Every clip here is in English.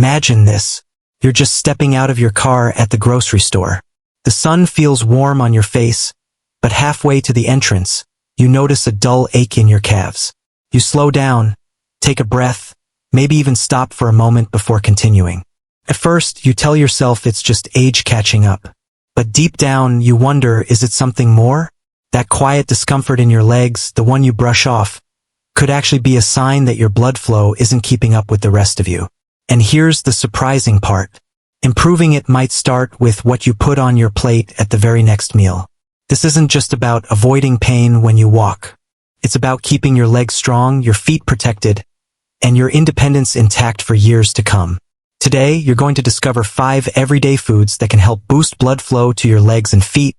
Imagine this. You're just stepping out of your car at the grocery store. The sun feels warm on your face, but halfway to the entrance, you notice a dull ache in your calves. You slow down, take a breath, maybe even stop for a moment before continuing. At first, you tell yourself it's just age catching up. But deep down, you wonder, is it something more? That quiet discomfort in your legs, the one you brush off, could actually be a sign that your blood flow isn't keeping up with the rest of you. And here's the surprising part. Improving it might start with what you put on your plate at the very next meal. This isn't just about avoiding pain when you walk. It's about keeping your legs strong, your feet protected, and your independence intact for years to come. Today, you're going to discover 5 everyday foods that can help boost blood flow to your legs and feet,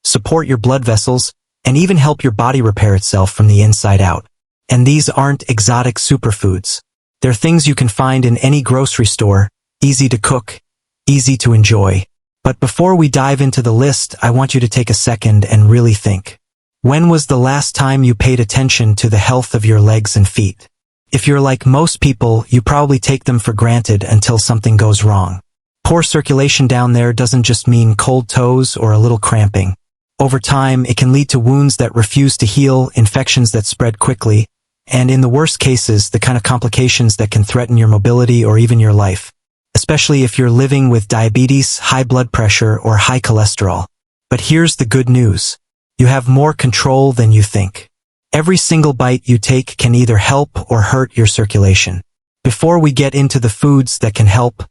support your blood vessels, and even help your body repair itself from the inside out. And these aren't exotic superfoods. They're things you can find in any grocery store, easy to cook, easy to enjoy. But before we dive into the list, I want you to take a second and really think. When was the last time you paid attention to the health of your legs and feet? If you're like most people, you probably take them for granted until something goes wrong. Poor circulation down there doesn't just mean cold toes or a little cramping. Over time, it can lead to wounds that refuse to heal, infections that spread quickly, and in the worst cases, the kind of complications that can threaten your mobility or even your life, especially if you're living with diabetes, high blood pressure, or high cholesterol. But here's the good news. You have more control than you think. Every single bite you take can either help or hurt your circulation. Before we get into the foods that can help,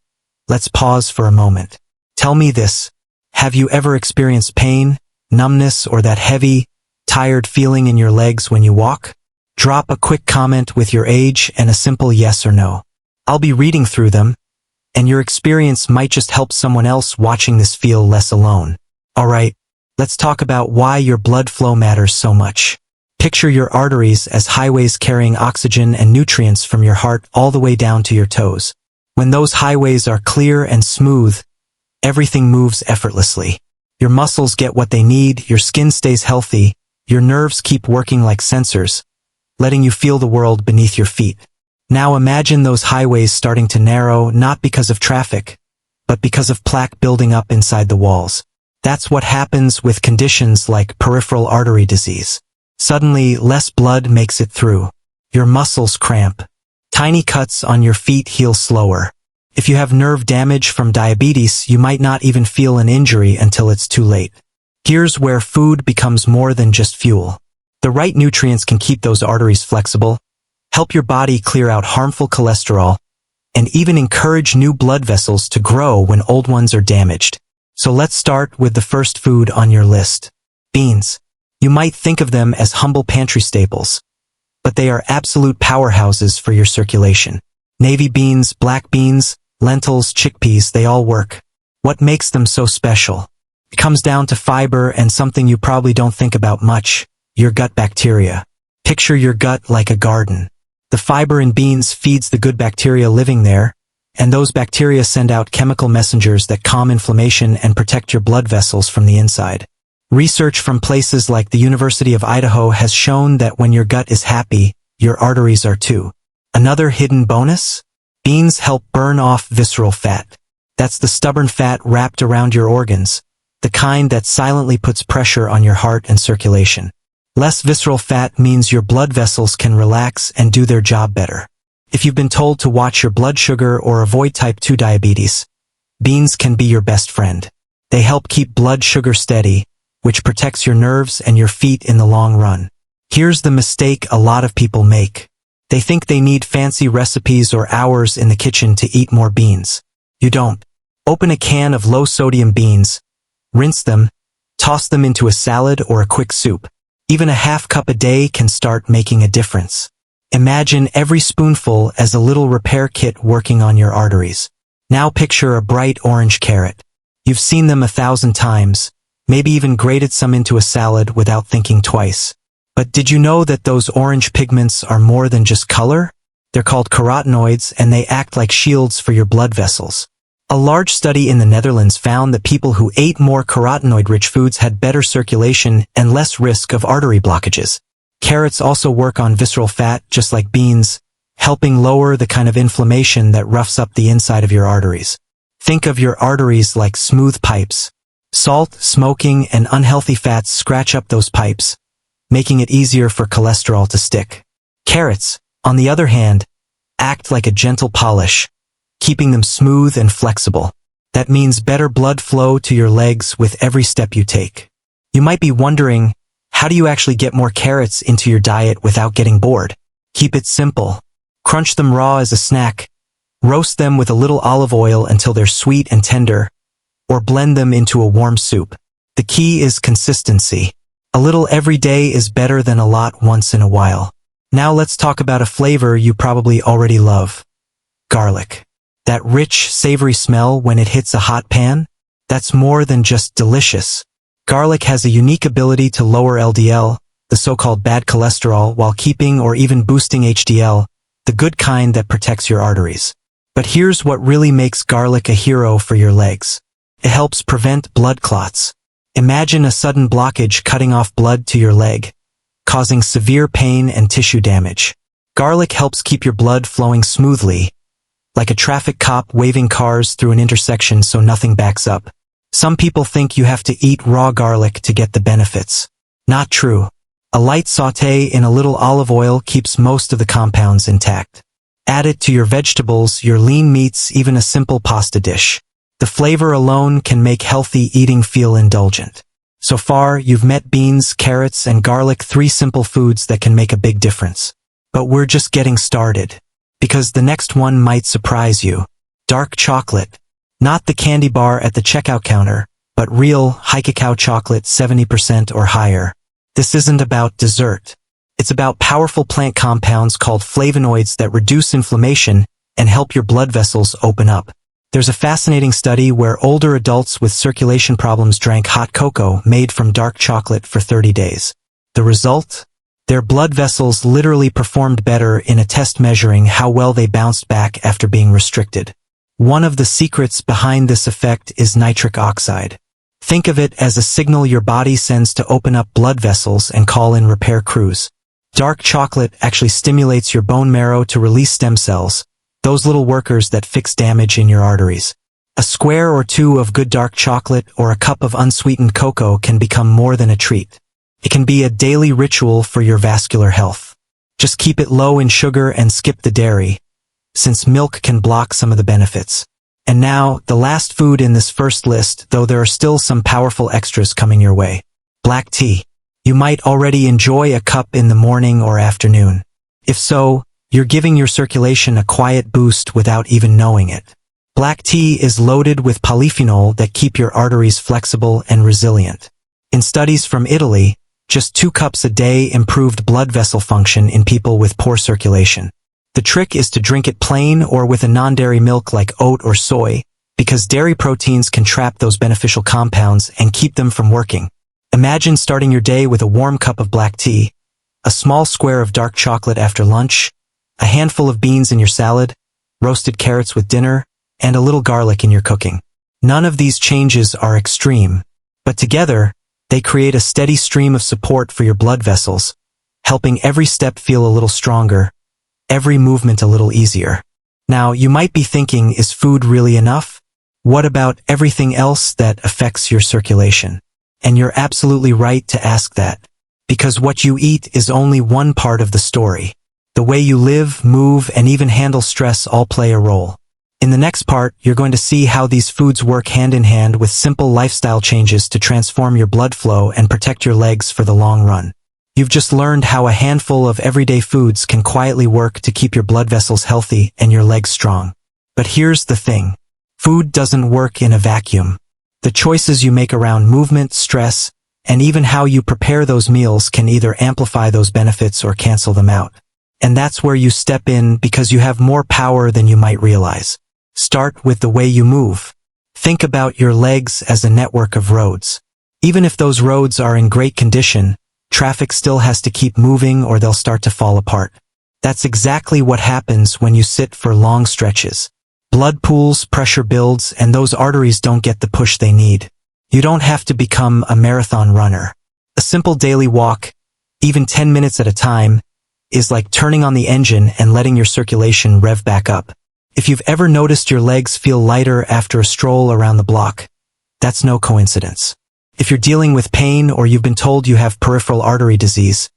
let's pause for a moment. Tell me this. Have you ever experienced pain, numbness, or that heavy, tired feeling in your legs when you walk? Drop a quick comment with your age and a simple yes or no. I'll be reading through them, and your experience might just help someone else watching this feel less alone. Alright, let's talk about why your blood flow matters so much. Picture your arteries as highways carrying oxygen and nutrients from your heart all the way down to your toes. When those highways are clear and smooth, everything moves effortlessly. Your muscles get what they need, your skin stays healthy, your nerves keep working like sensors, letting you feel the world beneath your feet. Now imagine those highways starting to narrow, not because of traffic, but because of plaque building up inside the walls. That's what happens with conditions like peripheral artery disease. Suddenly, less blood makes it through. Your muscles cramp. Tiny cuts on your feet heal slower. If you have nerve damage from diabetes, you might not even feel an injury until it's too late. Here's where food becomes more than just fuel. The right nutrients can keep those arteries flexible, help your body clear out harmful cholesterol, and even encourage new blood vessels to grow when old ones are damaged. So let's start with the first food on your list. Beans. You might think of them as humble pantry staples, but they are absolute powerhouses for your circulation. Navy beans, black beans, lentils, chickpeas, they all work. What makes them so special? It comes down to fiber and something you probably don't think about much, your gut bacteria. Picture your gut like a garden. The fiber in beans feeds the good bacteria living there, and those bacteria send out chemical messengers that calm inflammation and protect your blood vessels from the inside. Research from places like the University of Idaho has shown that when your gut is happy, your arteries are too. Another hidden bonus? Beans help burn off visceral fat. That's the stubborn fat wrapped around your organs, the kind that silently puts pressure on your heart and circulation. Less visceral fat means your blood vessels can relax and do their job better. If you've been told to watch your blood sugar or avoid type 2 diabetes, beans can be your best friend. They help keep blood sugar steady, which protects your nerves and your feet in the long run. Here's the mistake a lot of people make. They think they need fancy recipes or hours in the kitchen to eat more beans. You don't. Open a can of low-sodium beans, rinse them, toss them into a salad or a quick soup. Even a half cup a day can start making a difference. Imagine every spoonful as a little repair kit working on your arteries. Now picture a bright orange carrot. You've seen them 1,000 times, maybe even grated some into a salad without thinking twice. But did you know that those orange pigments are more than just color? They're called carotenoids, and they act like shields for your blood vessels. A large study in the Netherlands found that people who ate more carotenoid-rich foods had better circulation and less risk of artery blockages. Carrots also work on visceral fat, just like beans, helping lower the kind of inflammation that roughs up the inside of your arteries. Think of your arteries like smooth pipes. Salt, smoking, and unhealthy fats scratch up those pipes, making it easier for cholesterol to stick. Carrots, on the other hand, act like a gentle polish, keeping them smooth and flexible. That means better blood flow to your legs with every step you take. You might be wondering, how do you actually get more carrots into your diet without getting bored? Keep it simple. Crunch them raw as a snack, roast them with a little olive oil until they're sweet and tender, or blend them into a warm soup. The key is consistency. A little every day is better than a lot once in a while. Now let's talk about a flavor you probably already love. Garlic. That rich, savory smell when it hits a hot pan? That's more than just delicious. Garlic has a unique ability to lower LDL, the so-called bad cholesterol, while keeping or even boosting HDL, the good kind that protects your arteries. But here's what really makes garlic a hero for your legs. It helps prevent blood clots. Imagine a sudden blockage cutting off blood to your leg, causing severe pain and tissue damage. Garlic helps keep your blood flowing smoothly, like a traffic cop waving cars through an intersection so nothing backs up. Some people think you have to eat raw garlic to get the benefits. Not true. A light sauté in a little olive oil keeps most of the compounds intact. Add it to your vegetables, your lean meats, even a simple pasta dish. The flavor alone can make healthy eating feel indulgent. So far, you've met beans, carrots, and garlic, 3 simple foods that can make a big difference. But we're just getting started. Because the next one might surprise you. Dark chocolate. Not the candy bar at the checkout counter, but real, high cacao chocolate 70% or higher. This isn't about dessert. It's about powerful plant compounds called flavonoids that reduce inflammation and help your blood vessels open up. There's a fascinating study where older adults with circulation problems drank hot cocoa made from dark chocolate for 30 days. The result? Their blood vessels literally performed better in a test measuring how well they bounced back after being restricted. One of the secrets behind this effect is nitric oxide. Think of it as a signal your body sends to open up blood vessels and call in repair crews. Dark chocolate actually stimulates your bone marrow to release stem cells, those little workers that fix damage in your arteries. A square or 2 of good dark chocolate or a cup of unsweetened cocoa can become more than a treat. It can be a daily ritual for your vascular health. Just keep it low in sugar and skip the dairy, since milk can block some of the benefits. And now, the last food in this first list, though there are still some powerful extras coming your way. Black tea. You might already enjoy a cup in the morning or afternoon. If so, you're giving your circulation a quiet boost without even knowing it. Black tea is loaded with polyphenol that keep your arteries flexible and resilient. In studies from Italy, just 2 cups a day improved blood vessel function in people with poor circulation. The trick is to drink it plain or with a non-dairy milk like oat or soy, because dairy proteins can trap those beneficial compounds and keep them from working. Imagine starting your day with a warm cup of black tea, a small square of dark chocolate after lunch, a handful of beans in your salad, roasted carrots with dinner, and a little garlic in your cooking. None of these changes are extreme, but together, they create a steady stream of support for your blood vessels, helping every step feel a little stronger, every movement a little easier. Now, you might be thinking, is food really enough? What about everything else that affects your circulation? And you're absolutely right to ask that, because what you eat is only one part of the story. The way you live, move, and even handle stress all play a role. In the next part, you're going to see how these foods work hand in hand with simple lifestyle changes to transform your blood flow and protect your legs for the long run. You've just learned how a handful of everyday foods can quietly work to keep your blood vessels healthy and your legs strong. But here's the thing. Food doesn't work in a vacuum. The choices you make around movement, stress, and even how you prepare those meals can either amplify those benefits or cancel them out. And that's where you step in, because you have more power than you might realize. Start with the way you move. Think about your legs as a network of roads. Even if those roads are in great condition, traffic still has to keep moving or they'll start to fall apart. That's exactly what happens when you sit for long stretches. Blood pools, pressure builds, and those arteries don't get the push they need. You don't have to become a marathon runner. A simple daily walk, even 10 minutes at a time, is like turning on the engine and letting your circulation rev back up. If you've ever noticed your legs feel lighter after a stroll around the block, that's no coincidence. If you're dealing with pain or you've been told you have peripheral artery disease,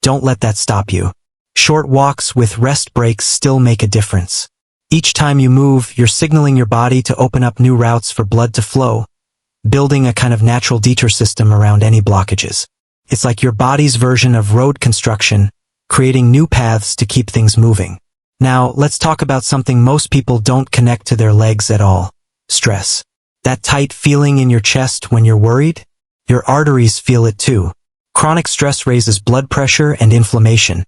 don't let that stop you. Short walks with rest breaks still make a difference. Each time you move, you're signaling your body to open up new routes for blood to flow, building a kind of natural detour system around any blockages. It's like your body's version of road construction, creating new paths to keep things moving. Now, let's talk about something most people don't connect to their legs at all: stress. That tight feeling in your chest when you're worried? Your arteries feel it too. Chronic stress raises blood pressure and inflammation,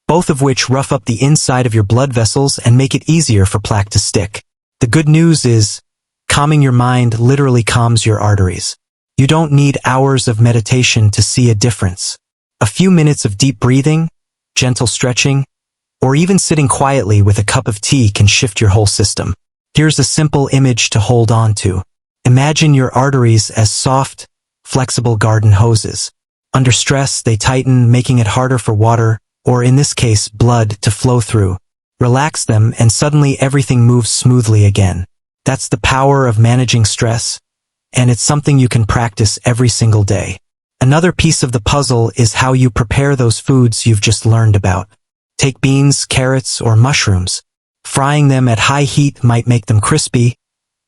both of which rough up the inside of your blood vessels and make it easier for plaque to stick. The good news is, calming your mind literally calms your arteries. You don't need hours of meditation to see a difference. A few minutes of deep breathing, gentle stretching, or even sitting quietly with a cup of tea can shift your whole system. Here's a simple image to hold on to. Imagine your arteries as soft, flexible garden hoses. Under stress, they tighten, making it harder for water, or in this case, blood, to flow through. Relax them and suddenly everything moves smoothly again. That's the power of managing stress, and it's something you can practice every single day. Another piece of the puzzle is how you prepare those foods you've just learned about. Take beans, carrots, or mushrooms. Frying them at high heat might make them crispy,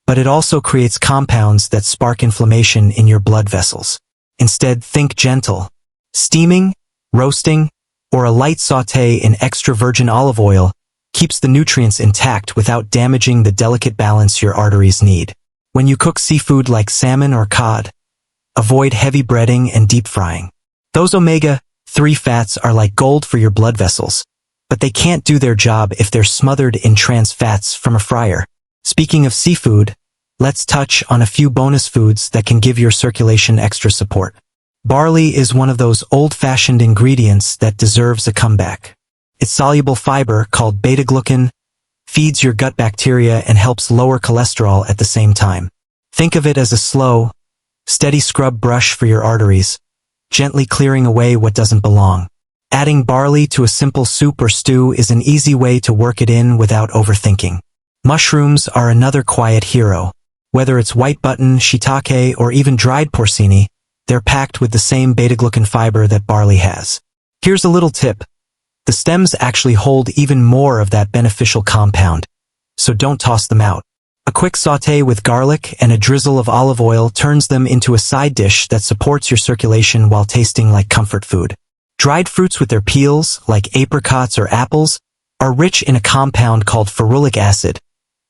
but it also creates compounds that spark inflammation in your blood vessels. Instead, think gentle. Steaming, roasting, or a light sauté in extra virgin olive oil keeps the nutrients intact without damaging the delicate balance your arteries need. When you cook seafood like salmon or cod, avoid heavy breading and deep frying. Those omega-3 fats are like gold for your blood vessels, but they can't do their job if they're smothered in trans fats from a fryer. Speaking of seafood, let's touch on a few bonus foods that can give your circulation extra support. Barley is one of those old-fashioned ingredients that deserves a comeback. Its soluble fiber, called beta-glucan, feeds your gut bacteria and helps lower cholesterol at the same time. Think of it as a slow, steady scrub brush for your arteries, gently clearing away what doesn't belong. Adding barley to a simple soup or stew is an easy way to work it in without overthinking. Mushrooms are another quiet hero. Whether it's white button, shiitake, or even dried porcini, they're packed with the same beta-glucan fiber that barley has. Here's a little tip. The stems actually hold even more of that beneficial compound, so don't toss them out. A quick sauté with garlic and a drizzle of olive oil turns them into a side dish that supports your circulation while tasting like comfort food. Dried fruits with their peels, like apricots or apples, are rich in a compound called ferulic acid,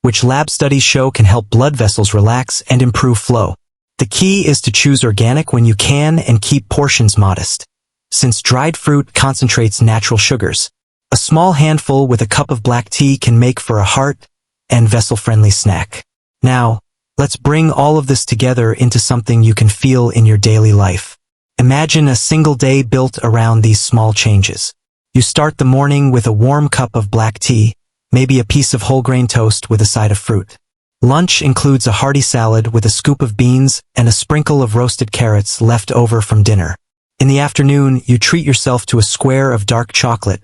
which lab studies show can help blood vessels relax and improve flow. The key is to choose organic when you can and keep portions modest, since dried fruit concentrates natural sugars. A small handful with a cup of black tea can make for a heart and vessel-friendly snack. Now, let's bring all of this together into something you can feel in your daily life. Imagine a single day built around these small changes. You start the morning with a warm cup of black tea, maybe a piece of whole grain toast with a side of fruit. Lunch includes a hearty salad with a scoop of beans and a sprinkle of roasted carrots left over from dinner. In the afternoon, you treat yourself to a square of dark chocolate,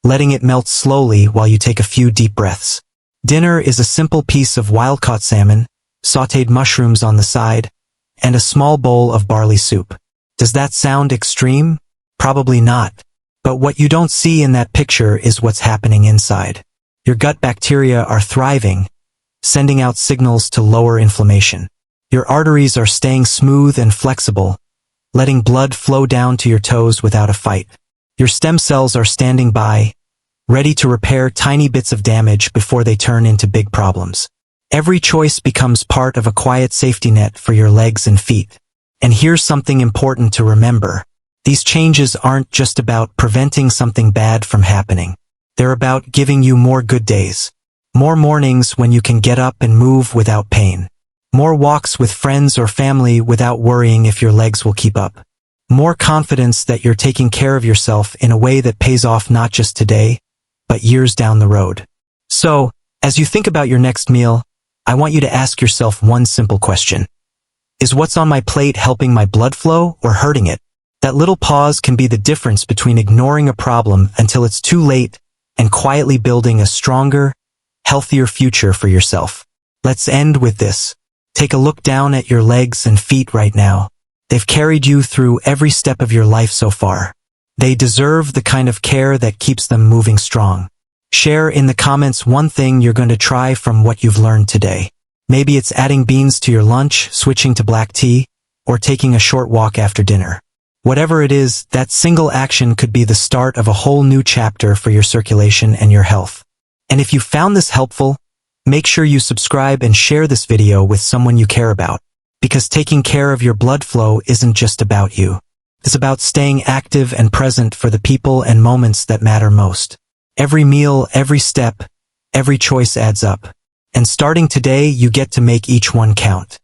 letting it melt slowly while you take a few deep breaths. Dinner is a simple piece of wild-caught salmon, sautéed mushrooms on the side, and a small bowl of barley soup. Does that sound extreme? Probably not. But what you don't see in that picture is what's happening inside. Your gut bacteria are thriving, sending out signals to lower inflammation. Your arteries are staying smooth and flexible, letting blood flow down to your toes without a fight. Your stem cells are standing by, ready to repair tiny bits of damage before they turn into big problems. Every choice becomes part of a quiet safety net for your legs and feet. And here's something important to remember. These changes aren't just about preventing something bad from happening. They're about giving you more good days. More mornings when you can get up and move without pain. More walks with friends or family without worrying if your legs will keep up. More confidence that you're taking care of yourself in a way that pays off not just today, but years down the road. So, as you think about your next meal, I want you to ask yourself one simple question. Is what's on my plate helping my blood flow or hurting it? That little pause can be the difference between ignoring a problem until it's too late and quietly building a stronger, healthier future for yourself. Let's end with this. Take a look down at your legs and feet right now. They've carried you through every step of your life so far. They deserve the kind of care that keeps them moving strong. Share in the comments one thing you're going to try from what you've learned today. Maybe it's adding beans to your lunch, switching to black tea, or taking a short walk after dinner. Whatever it is, that single action could be the start of a whole new chapter for your circulation and your health. And if you found this helpful, make sure you subscribe and share this video with someone you care about. Because taking care of your blood flow isn't just about you. It's about staying active and present for the people and moments that matter most. Every meal, every step, every choice adds up. And starting today, you get to make each one count.